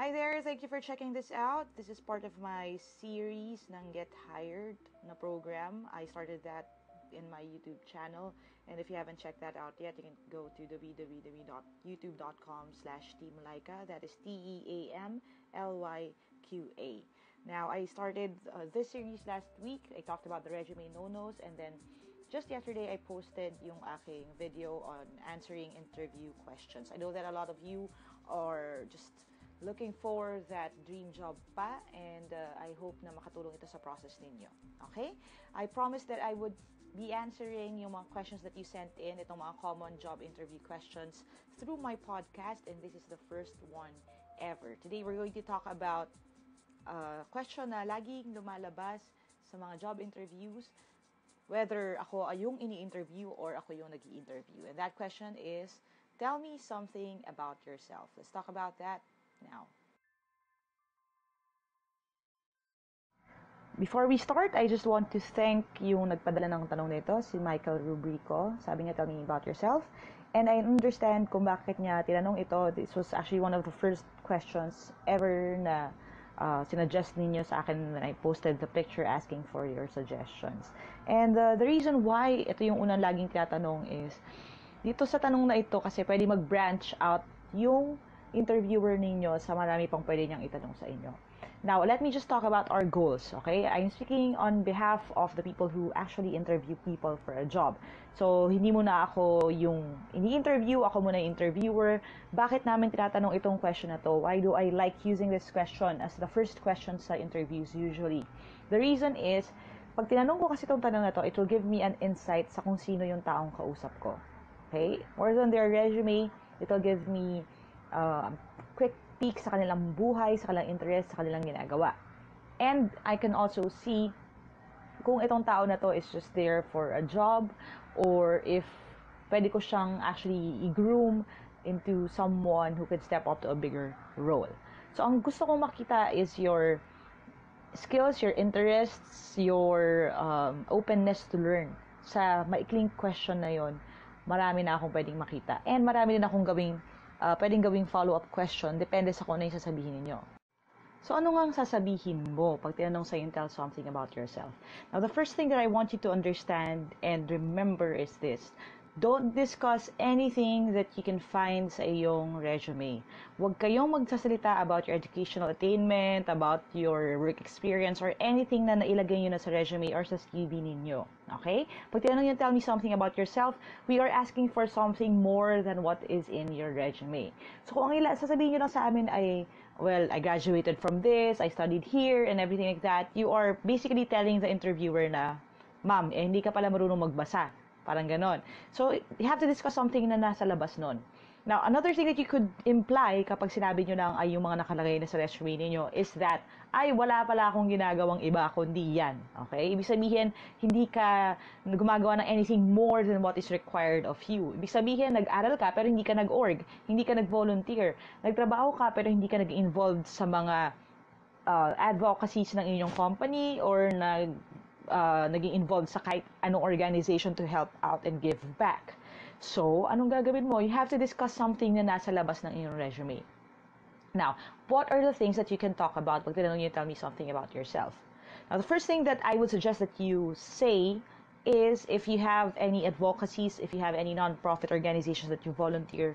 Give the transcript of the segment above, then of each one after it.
Hi there, thank you for checking this out. This is part of my series ng Get Hired na program. I started that in my YouTube channel, and if you haven't checked that out yet, you can go to www.youtube.com/teamlyca. That is TEAMLYQA. Now, I started this series last week. I talked about the resume no-nos, and then just yesterday I posted yung aking video on answering interview questions. I know that a lot of you are just looking for that dream job pa, and I hope na makatulong ito sa process ninyo. Okay? I promised that I would be answering yung mga questions that you sent in, itong mga common job interview questions through my podcast, and this is the first one ever. Today we're going to talk about question na laging lumalabas sa mga job interviews, whether ako ay yung ini-interview or ako yung nag-i-interview. And that question is, tell me something about yourself. Let's talk about that now. Before we start, I just want to thank yung nagpadala ng tanong nito, si Michael Rubrico. Sabi niya, tell me about yourself. And I understand kung bakit niya tinanong ito. This was actually one of the first questions ever na sinuggest ninyo sa akin when I posted the picture asking for your suggestions. And the reason why ito yung unang laging tinatanong is, dito sa tanong na ito kasi pwede mag-branch out yung interviewer ninyo sa marami pang pwede niyang itanong sa inyo. Now, let me just talk about our goals, okay? I'm speaking on behalf of the people who actually interview people for a job. So, hindi muna ako yung ini-interview, ako muna yung interviewer. Bakit namin tinatanong itong question na to? Why do I like using this question as the first question sa interviews usually? The reason is, pag tinanong ko kasi itong tanong na to, it will give me an insight sa kung sino yung taong kausap ko. Okay? More than their resume, it will give me quick peek sa kanilang buhay, sa kanilang interest, sa kanilang ginagawa. And I can also see kung itong tao na to is just there for a job or if pwede ko siyang actually i-groom into someone who could step up to a bigger role. So, ang gusto kong makita is your skills, your interests, your openness to learn. Sa maikling question na yon, marami na akong pwedeng makita. And marami din akong pwedeng gawing follow-up question, depende sa kung ano yung sasabihin ninyo. So, ano nga ang sasabihin mo pag tinanong sa'yo, tell something about yourself? Now, the first thing that I want you to understand and remember is this. Don't discuss anything that you can find sa iyong resume. Huwag kayong magsasalita about your educational attainment, about your work experience, or anything na nailagay nyo na sa resume or sa CV ninyo. Okay? Pag tinanong nyo, tell me something about yourself, we are asking for something more than what is in your resume. So kung ang sasabihin nyo lang sa amin ay, well, I graduated from this, I studied here, and everything like that, you are basically telling the interviewer na, ma'am, hindi ka pala marunong magbasa. Parang ganon. So, you have to discuss something na nasa labas nun. Now, another thing that you could imply kapag sinabi nyo lang ay yung mga nakalagay na sa resume ninyo is that, ay, wala pala akong ginagawang iba, kundi yan. Okay? Ibig sabihin, hindi ka gumagawa ng anything more than what is required of you. Ibig sabihin, nag-aral ka pero hindi ka nag-org, hindi ka nag-volunteer, nagtrabaho ka pero hindi ka nag-involved sa mga advocacies ng inyong company or naging involved sa kahit anong organization to help out and give back. So, anong gagawin mo? You have to discuss something na nasa labas ng iyong resume. Now, what are the things that you can talk about pag tinanong you, tell me something about yourself? Now, the first thing that I would suggest that you say is if you have any advocacies, if you have any non-profit organizations that you volunteer,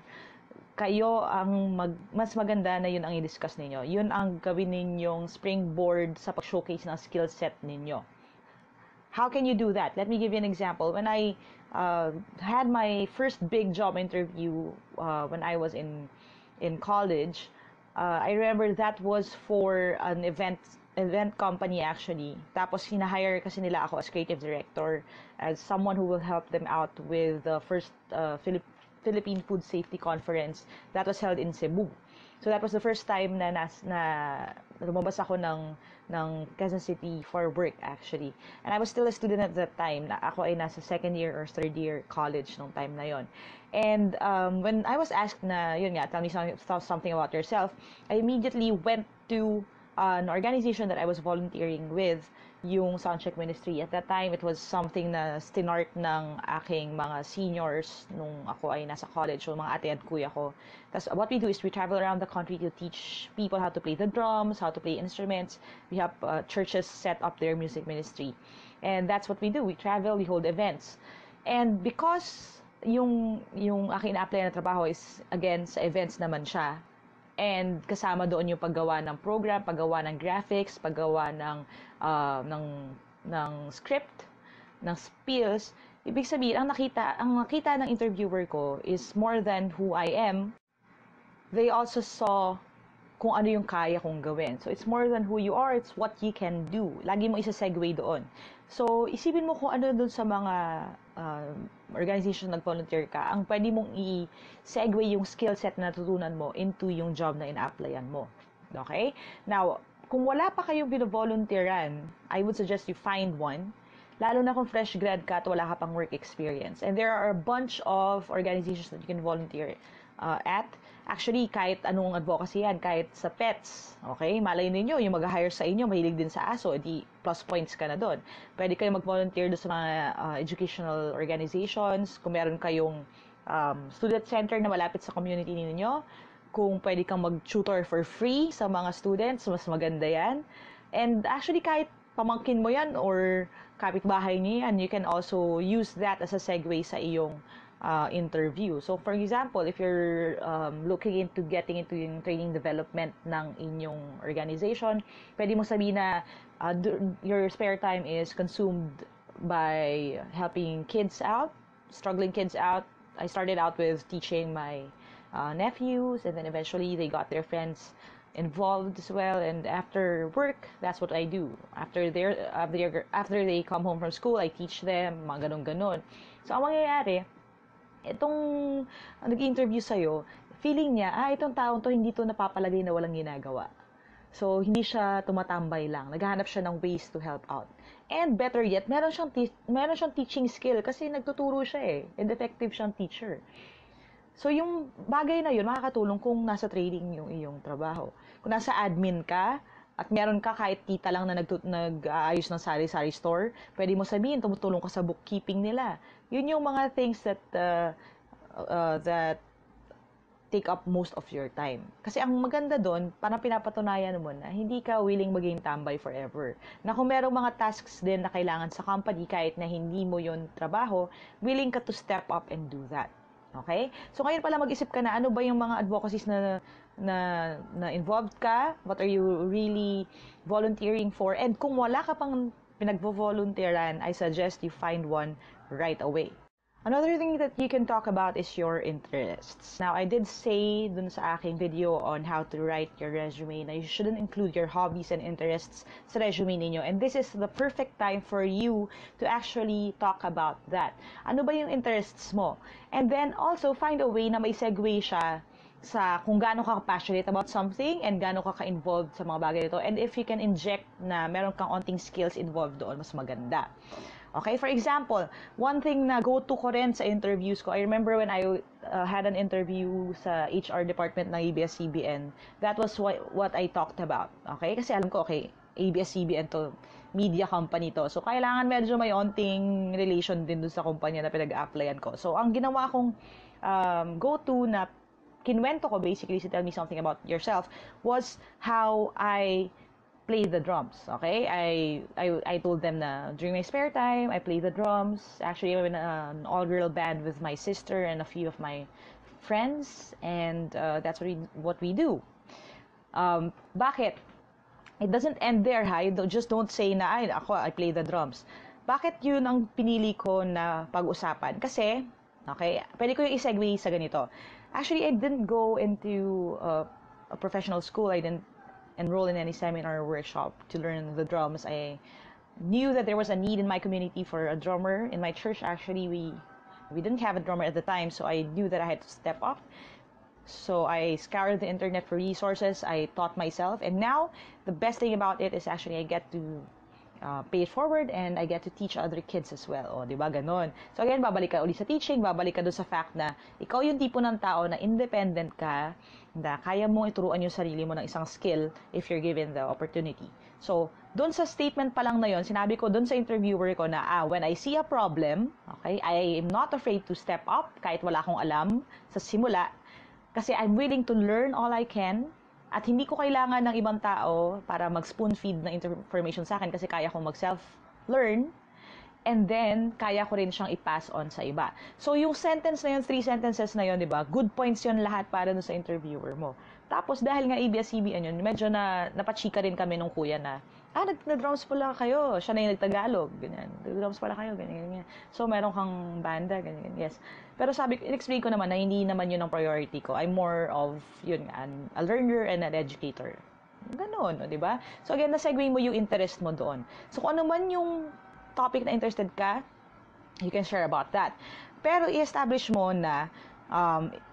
kayo ang mas maganda na yun ang i-discuss ninyo. Yun ang gawin ninyong springboard sa pag-showcase ng skill set ninyo. How can you do that? Let me give you an example. When I had my first big job interview when I was in college, I remember that was for an event company actually. Tapos hinahire kasi nila ako as creative director, as someone who will help them out with the first Philippine Food Safety Conference that was held in Cebu. So that was the first time na lumabas ako ng Quezon City for work actually. And I was still a student at that time. Ako ay nasa second year or third year college nung time na yon. And when I was asked na, yun nga, tell me something about yourself, I immediately went to an organization that I was volunteering with yung soundcheck ministry. At that time, it was something na stinart ng aking mga seniors nung ako ay nasa college, so mga ate at kuya ko. Tapos what we do is we travel around the country to teach people how to play the drums, how to play instruments. We have churches set up their music ministry. And that's what we do. We travel, we hold events. And because yung aking na-apply na trabaho is, again, sa events naman siya, and kasama doon yung paggawa ng program, paggawa ng graphics, paggawa ng script, ng spills. Ibig sabihin, ang nakita ng interviewer ko is more than who I am. They also saw kung ano yung kaya kong gawin. So, it's more than who you are, it's what you can do. Lagi mo isa-segue doon. So, isipin mo kung ano doon sa mga organization na nag-volunteer ka, ang pwede mong i-segue yung skill set na natutunan mo into yung job na ina-applyan mo. Okay? Now, kung wala pa kayong bino-volunteeran, I would suggest you find one. Lalo na kung fresh grad ka at wala ka pang work experience. And there are a bunch of organizations that you can volunteer at. Actually, kahit anong advocacy yan, kahit sa pets, okay? Malay ninyo, yung mag-hire sa inyo, mahilig din sa aso, di plus points ka na doon. Pwede kayo mag-volunteer doon sa mga educational organizations, kung meron kayong student center na malapit sa community ninyo, kung pwede kang mag-tutor for free sa mga students, mas maganda yan. And actually, kahit pamangkin mo yan or kapitbahay niyo yan, you can also use that as a segue sa iyong interview. So, for example, if you're looking into getting into yung training development ng inyong organization, pwede mo sabihin na your spare time is consumed by helping kids out, struggling kids out. I started out with teaching my nephews, and then eventually they got their friends involved as well. And after work, that's what I do. After they come home from school, I teach them, mga ganon-ganon. So, ang mangyayari, itong nag-interview sa'yo, feeling niya, itong taong to hindi to napapalagay na walang ginagawa. So, hindi siya tumatambay lang. Naghahanap siya ng ways to help out. And better yet, meron siyang teaching skill kasi nagtuturo siya and effective siyang teacher. So, yung bagay na yun, makakatulong kung nasa trading yung iyong trabaho. Kung nasa admin ka, at meron ka kahit tita lang na nag-aayos ng sari-sari store, pwede mo sabihin, tumutulong ka sa bookkeeping nila. Yun yung mga things that take up most of your time. Kasi ang maganda doon, parang pinapatunayan mo na hindi ka willing maging tambay forever. Na kung merong mga tasks din na kailangan sa company, kahit na hindi mo yun trabaho, willing ka to step up and do that. Okay? So ngayon pala mag-isip ka na ano ba yung mga advocacies na involved ka? What are you really volunteering for? And kung wala ka pang pinagvo-volunteeran, I suggest you find one right away. Another thing that you can talk about is your interests. Now, I did say dun sa aking video on how to write your resume na you shouldn't include your hobbies and interests sa resume ninyo. And this is the perfect time for you to actually talk about that. Ano ba yung interests mo? And then also, find a way na may segue siya sa kung gaano ka passionate about something and gaano ka involved sa mga bagay nito. And if you can inject na meron kang onting skills involved doon, mas maganda. Okay, for example, one thing na go-to ko rin sa interviews ko, I remember when I had an interview sa HR department ng ABS-CBN, that was what I talked about. Okay, kasi alam ko, okay, ABS-CBN to, media company to. So, kailangan medyo may onting relation din dun sa kumpanya na pinag-applyan ko. So, ang ginawa kong go-to na kinwento ko basically to tell me something about yourself was how I play the drums. Okay, I told them na during my spare time I play the drums. Actually, I'm in an all-girl band with my sister and a few of my friends, and that's what we do. Bakit? It doesn't end there, ha? Just don't say na I play the drums. Bakit yun ang pinili ko na pag-usapan? Kasi, okay, pwede ko yung i-segue sa ganito. Actually, I didn't go into a professional school. I didn't enroll in any seminar or workshop to learn the drums. I knew that there was a need in my community for a drummer. In my church, actually, we didn't have a drummer at the time, so I knew that I had to step up. So I scoured the internet for resources. I taught myself, and now the best thing about it is actually I get to pay it forward and I get to teach other kids as well. O, di ba? Ganon. So again, babalik ka ulit sa teaching, babalik ka doon sa fact na ikaw yung tipo ng tao na independent ka, na kaya mong ituruan yung sarili mo ng isang skill if you're given the opportunity. So, doon sa statement pa lang na yon, sinabi ko doon sa interviewer ko na, when I see a problem, okay, I am not afraid to step up kahit wala akong alam sa simula, kasi I'm willing to learn all I can, at hindi ko kailangan ng ibang tao para mag-spoon feed na information sa akin kasi kaya kong mag-self-learn. And then, kaya ko rin siyang i-pass on sa iba. So, yung sentence na yun, 3 sentences na yun, di ba? Good points yun lahat para sa interviewer mo. Tapos, dahil nga ABS-CBN yun, medyo napachika rin kami nung kuya na, nag-drums pala kayo. Siya na yung nagtagalog. Ganyan. Nag-drums pala kayo. Ganyan, ganyan. So, meron kang banda. Ganyan, yes. Pero in-explain ko naman na hindi naman yun ang priority ko. I'm more of, yun, a learner and an educator. Ganon, di ba? So, again, na-segue mo yung interest mo doon. So, kung ano man yung topic na interested ka, you can share about that. Pero i-establish mo na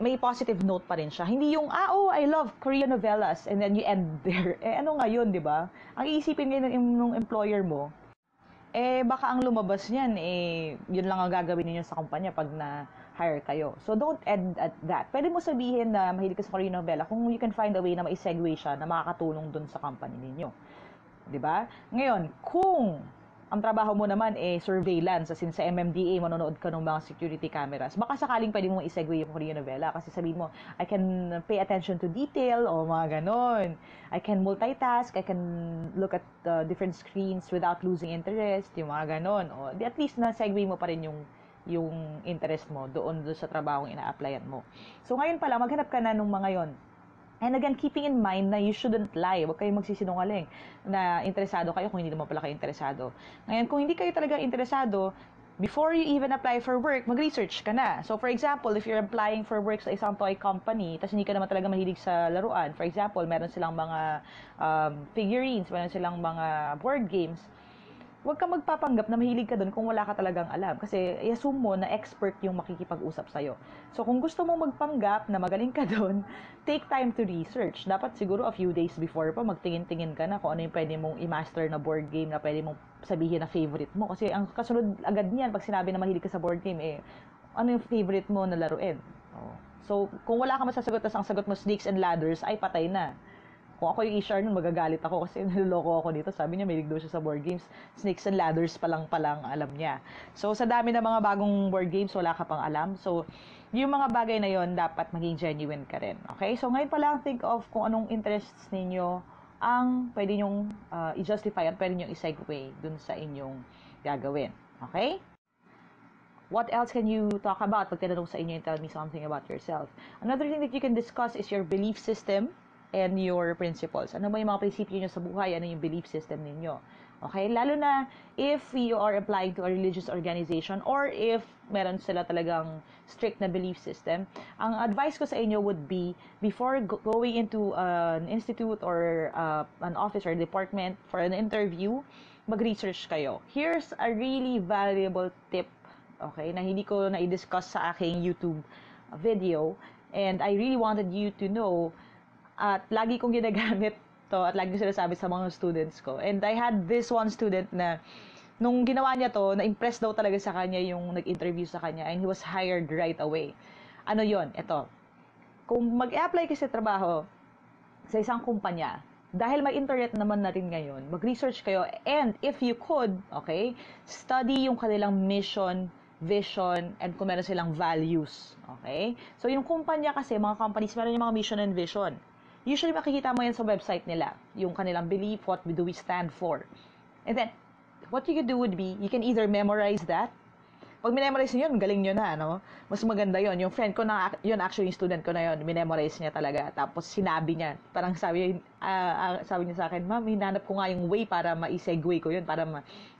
may positive note pa rin siya. Hindi yung, I love Korean novellas, and then you end there. Ano nga yun, di ba? Ang iisipin ngayon ng employer mo, baka ang lumabas niyan, yun lang ang gagawin niyo sa kumpanya pag na-hire kayo. So, don't end at that. Pwede mo sabihin na mahilig ka sa Korean novela kung you can find a way na mai-segue siya na makakatulong dun sa company ninyo. Di ba? Ngayon, kung ang trabaho mo naman surveillance, as in sa MMDA, manonood ka ng mga security cameras, baka sakaling pwede mo i-segue yung Korean novela kasi sabihin mo, I can pay attention to detail, o mga ganon. I can multitask, I can look at different screens without losing interest, yung mga ganon. O, at least na-segue mo pa rin yung interest mo doon sa trabahong ina-applyan mo. So, ngayon pala, maghanap ka na nung mga yon. And again, keeping in mind na you shouldn't lie. Huwag kayong magsisinungaling na interesado kayo kung hindi naman pala kayo interesado. Ngayon, kung hindi kayo talaga interesado, before you even apply for work, mag-research ka na. So, for example, if you're applying for work sa isang toy company, tapos hindi ka naman talaga mahilig sa laruan, for example, meron silang mga figurines, meron silang mga board games, huwag ka magpapanggap na mahilig ka doon kung wala ka talagang alam. Kasi i-assume mo na expert yung makikipag-usap sa'yo. So, kung gusto mo magpanggap na magaling ka doon, take time to research. Dapat siguro a few days before pa, magtingin-tingin ka na kung ano yung pwede mong i-master na board game na pwede mong sabihin na favorite mo. Kasi ang kasunod agad niyan, pag sinabi na mahilig ka sa board game, ano yung favorite mo na laruin? So, kung wala ka masasagot, tas ang sagot mo snakes and ladders, ay patay na. Kung ako yung HR nun, magagalit ako kasi niloloko ako dito. Sabi niya, may daw siya sa board games. Snakes and ladders pa lang alam niya. So, sa dami ng mga bagong board games, wala ka pang alam. So, yung mga bagay na yon dapat maging genuine ka rin. Okay? So, ngayon pa lang, think of kung anong interests ninyo ang pwede nyong i-justify at pwede nyong i-segue dun sa inyong gagawin. Okay? What else can you talk about pag tinanong sa inyo and tell me something about yourself? Another thing that you can discuss is your belief system and your principles. Ano ba yung mga prinsipyo nyo sa buhay? Ano yung belief system ninyo? Okay? Lalo na if you are applying to a religious organization or if meron sila talagang strict na belief system, ang advice ko sa inyo would be, before going into an institute or an office or department for an interview, mag-research kayo. Here's a really valuable tip, okay, na hindi ko na-discuss sa aking YouTube video, and I really wanted you to know. At lagi kong ginagamit to at lagi ko sinasabi sa mga students ko. And I had this one student na nung ginawa niya to, na-impress daw talaga sa kanya yung nag-interview sa kanya, and he was hired right away. Ano yon? Ito. Kung mag-apply ka sa trabaho sa isang kumpanya, dahil may internet naman na rin ngayon, mag-research kayo, and if you could, okay, study yung kanilang mission, vision, and kung meron silang values. Okay? So, yung kumpanya kasi, mga companies, meron yung mga mission and vision. Usually, makikita mo yan sa website nila. Yung kanilang belief, what do we stand for. And then, what you can do would be, you can either memorize that. Pag minemorize niyo yun, galing nyo na, no? Mas maganda yon. Yung friend ko na, yun actually yung student ko na yun, minemorize niya talaga. Tapos sinabi niya, parang sabi niya sa akin, ma'am, hinanap ko nga yung way para ma-segue ko yun, para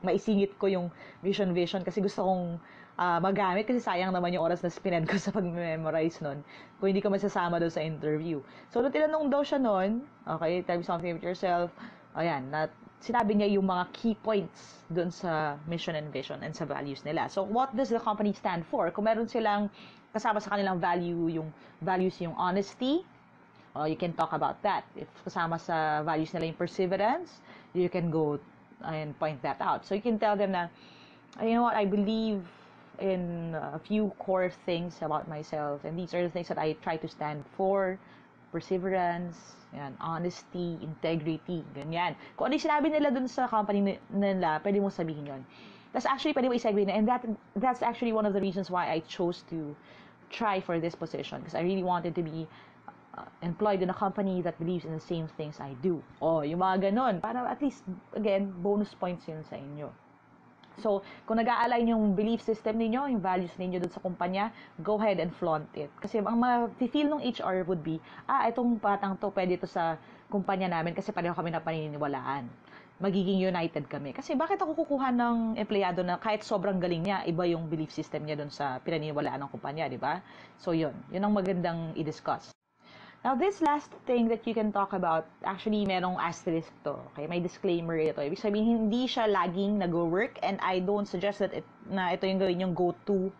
maisingit ko yung vision, kasi gusto kong magamit kasi sayang naman yung oras na spinend ko sa pag-memorize nun kung hindi ka masasama daw sa interview. So, nung tinanong daw siya nun, okay, tell me something about yourself, ayan, sinabi niya yung mga key points dun sa mission and vision and sa values nila. So, what does the company stand for? Kung meron silang kasama sa kanilang yung values yung honesty, you can talk about that. If kasama sa values nila yung perseverance, you can go and point that out. So, you can tell them na, you know what, I believe in a few core things about myself, and these are the things that I try to stand for. perseverance, yan, honesty, integrity, ganyan. Kung ano yung sinabi nila dun sa company nila, pwede mo sabihin yun. That's actually, pwede mo i-segue na, and that's actually one of the reasons why I chose to try for this position, because I really wanted to be employed in a company that believes in the same things I do. Yung mga ganon, para at least, again, bonus points yun sa inyo. So, kung nag-a-align yung belief system ninyo, yung values ninyo dun sa kumpanya, go ahead and flaunt it. Kasi ang ma-feel ng HR would be, itong batang to, pwede to sa kumpanya namin kasi pareho kami na paniniwalaan. Magiging united kami. Kasi bakit ako kukuha ng empleyado na kahit sobrang galing niya, iba yung belief system niya dun sa pinaniwalaan ng kumpanya, di ba? So, yun ang magandang i-discuss. Now, this last thing that you can talk about, actually, merong asterisk to. Okay? May disclaimer ito. Ibig sabihin, hindi siya laging nag-work, and I don't suggest that na ito yung gawin yung go-to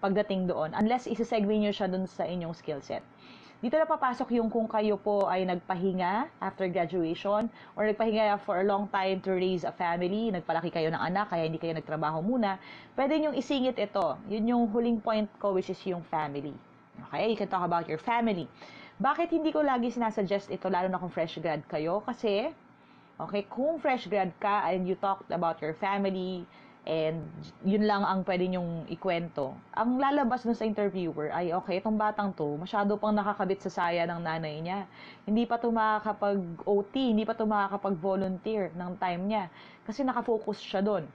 pagdating doon, unless isa-segue nyo siya dun sa inyong skill set. Dito na papasok yung kung kayo po ay nagpahinga after graduation, or nagpahinga for a long time to raise a family, nagpalaki kayo ng anak, kaya hindi kayo nagtrabaho muna, pwede nyong isingit ito. Yun yung huling point ko, which is yung family. Okay? You can talk about your family. Bakit hindi ko lagi sinasuggest ito, lalo na kung fresh grad kayo? Kasi, okay, kung fresh grad ka and you talked about your family and yun lang ang pwede nyong ikwento, ang lalabas nun sa interviewer ay, okay, itong batang to, masyado pang nakakabit sa saya ng nanay niya. Hindi pa ito makakapag-OT, hindi pa ito makakapag-volunteer ng time niya. Kasi nakafocus siya doon.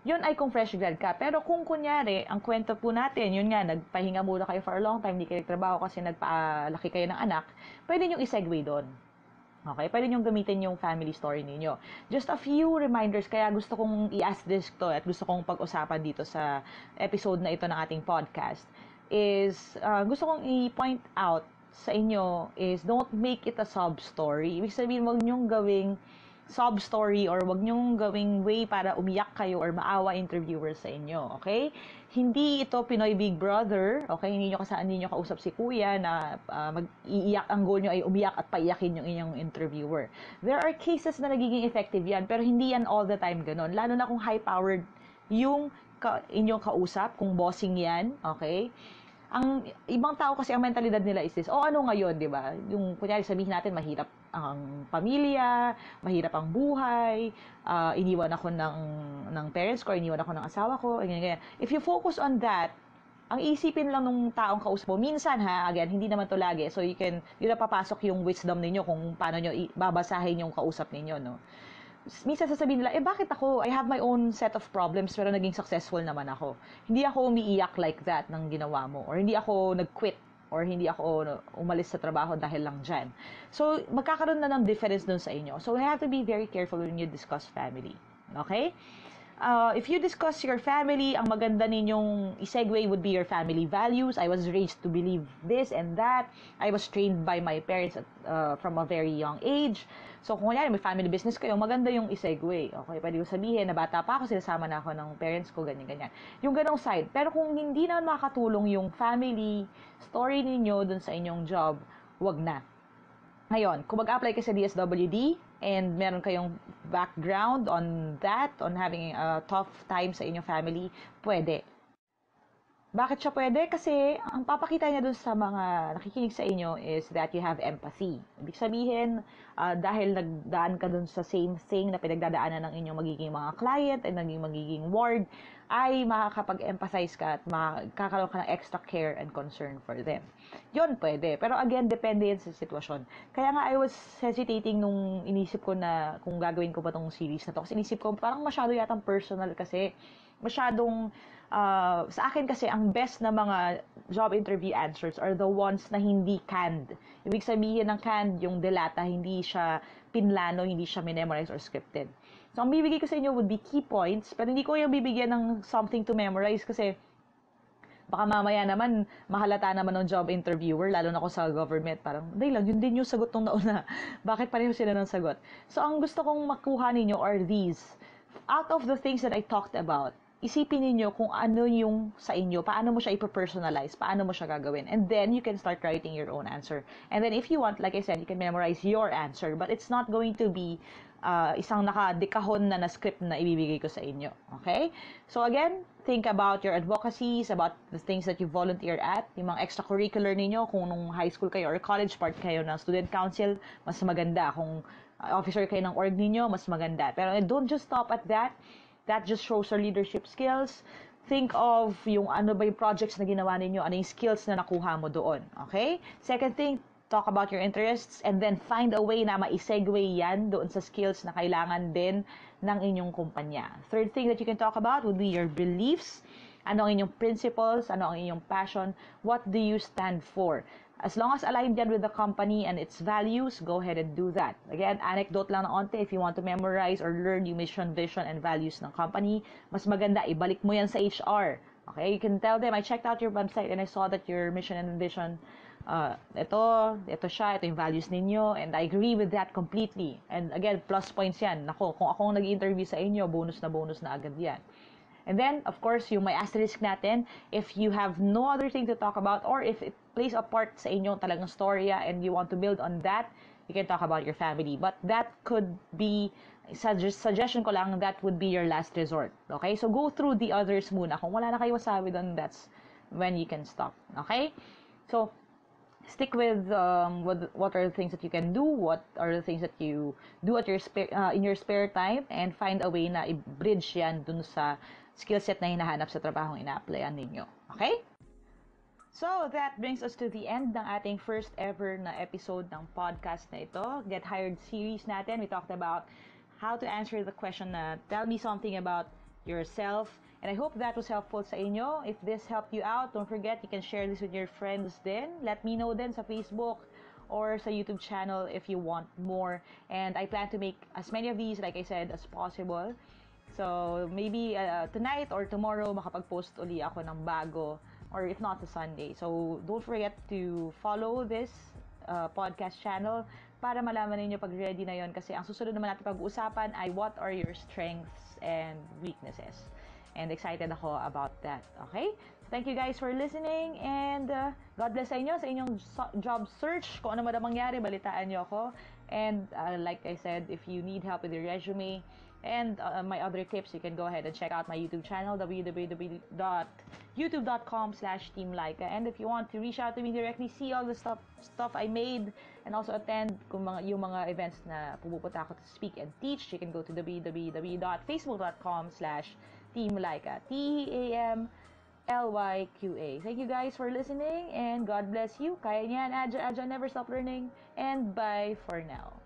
Yun ay kung fresh grad ka. Pero kung kunyari, ang kwento po natin, yun nga, nagpahinga muna kayo for a long time, hindi kayo nagtrabaho kasi nagpalaki kayo ng anak, pwede nyo i-segue doon. Okay? Pwede nyo gamitin yung family story ninyo. Just a few reminders, kaya gusto kong i-ask this to at gusto kong pag-usapan dito sa episode na ito ng ating podcast is, gusto kong i-point out sa inyo is don't make it a sub-story. Ibig sabihin, wag nyong gawing sub-story or wag nyong gawing way para umiyak kayo or maawa interviewer sa inyo, okay? Hindi ito Pinoy Big Brother, okay? Hindi nyo kausap si kuya na mag-iiyak, ang goal nyo ay umiyak at paiyakin yung inyong interviewer. There are cases na nagiging effective yan, pero hindi yan all the time ganun. Lalo na kung high-powered yung inyong kausap, kung bossing yan, okay? Ang ibang tao kasi ang mentalidad nila is this, ano ngayon, di ba? Yung kunyari sabihin natin, mahirap ang pamilya, mahirap ang buhay, iniwan ako ng parents ko, iniwan ako ng asawa ko, ganyan. If you focus on that, ang isipin lang ng taong kausap mo, minsan again, hindi naman to lagi, so yun na papasok yung wisdom ninyo kung paano nyo babasahin yung kausap ninyo, no? Minsan sasabihin nila, bakit ako? I have my own set of problems pero naging successful naman ako. Hindi ako umiiyak like that ng ginawa mo. Or hindi ako nag-quit. Or hindi ako umalis sa trabaho dahil lang dyan. So, magkakaroon na ng difference dun sa inyo. So, you have to be very careful when you discuss family. Okay? If you discuss your family, ang maganda ninyong i-segue would be your family values. I was raised to believe this and that. I was trained by my parents from a very young age. So, kung may family business kayo, maganda yung i-segue. Okay, pwede ko sabihin, na bata pa ako, sinasama na ako ng parents ko, ganyan-ganyan. Yung ganong side. Pero kung hindi naman makakatulong yung family story ninyo dun sa inyong job, wag na. Ngayon, kung mag-apply ka sa DSWD and meron kayong background on that, on having a tough time sa inyong family, pwede. Bakit siya pwede? Kasi ang papakita niya dun sa mga nakikinig sa inyo is that you have empathy. Ibig sabihin, dahil nagdaan ka dun sa same thing na pinagdadaanan ng inyong magiging mga client and magiging ward, ay makakapag-empathize ka at makakaroon ka ng extra care and concern for them. Yun pwede. Pero again, depende yan sa sitwasyon. Kaya nga I was hesitating nung inisip ko na kung gagawin ko ba tong series na to. Kasi inisip ko parang masyado yatang personal kasi masyadong sa akin kasi ang best na mga job interview answers are the ones na hindi canned. Ibig sabihin ng canned, yung delata, hindi siya pinlano, hindi siya memorize or scripted. So, ang bibigay ko sa inyo would be key points, pero hindi ko yung bibigyan ng something to memorize kasi baka mamaya naman, mahalata naman ng job interviewer, lalo na ako sa government, parang, lang, yun din yung sagot nung nauna. Bakit pareho sila ng sagot? So, ang gusto kong makuha ninyo are these. Out of the things that I talked about, isipin niyo kung ano yung sa inyo, paano mo siya i-personalize, paano mo siya gagawin. And then, you can start writing your own answer. And then, if you want, like I said, you can memorize your answer, but it's not going to be isang nakadekahon na script na ibibigay ko sa inyo. Okay? So again, think about your advocacies, about the things that you volunteer at, yung mga extracurricular ninyo, kung nung high school kayo or college part kayo ng student council, mas maganda. Kung officer kayo ng org ninyo, mas maganda. Pero don't just stop at that. That just shows your leadership skills. Think of yung ano ba yung projects na ginawa ninyo, ano yung skills na nakuha mo doon. Okay? Second thing, talk about your interests and then find a way na ma-segue yan doon sa skills na kailangan din ng inyong kumpanya. Third thing that you can talk about would be your beliefs. Ano ang inyong principles, ano ang inyong passion, what do you stand for. As long as aligned yan with the company and its values, go ahead and do that. Again, anecdote lang na onte, if you want to memorize or learn yung mission, vision, and values ng company, mas maganda, ibalik mo yan sa HR. Okay, you can tell them, I checked out your website and I saw that your mission and vision, ito siya, ito yung values ninyo, and I agree with that completely. And again, plus points yan. Nako, kung akong nag-interview sa inyo, bonus na agad yan. And then, of course, yung may asterisk natin, if you have no other thing to talk about, or if it plays a part sa inyong talagang storya and you want to build on that, you can talk about your family. But that could be, suggestion ko lang, that would be your last resort. Okay? So, go through the others muna. Kung wala na kayo masabi doon, that's when you can stop. Okay? So, stick with what are the things that you can do, what are the things that you do at your in your spare time, and find a way na i-bridge yan dun sa skill set na hinahanap sa trabahong ina-applyan ninyo. Okay? So, that brings us to the end ng ating first ever na episode ng podcast na ito, Get Hired series natin. We talked about how to answer the question na tell me something about yourself. And I hope that was helpful sa inyo. If this helped you out, don't forget, you can share this with your friends din. Let me know din sa Facebook or sa YouTube channel if you want more. And I plan to make as many of these, like I said, as possible. So, maybe tonight or tomorrow, makapag-post uli ako ng bago, or if not, sa Sunday. So, don't forget to follow this podcast channel para malaman ninyo pag ready na yon, kasi ang susunod naman natin pag-uusapan ay what are your strengths and weaknesses. And excited ako about that. Okay? Thank you guys for listening, and God bless sa inyo, sa inyong job search. Kung ano man ang mangyari, balitaan nyo ako. And like I said, if you need help with your resume and my other tips, you can go ahead and check out my YouTube channel, www.youtube.com/teamlaika. And if you want to reach out to me directly, see all the stuff I made, and also attend yung mga events na pupunta ako to speak and teach, you can go to www.facebook.com/teamlaika. TEAMLYQA. Thank you guys for listening, and God bless you. Kaya niyan, Aja, never stop learning, and bye for now.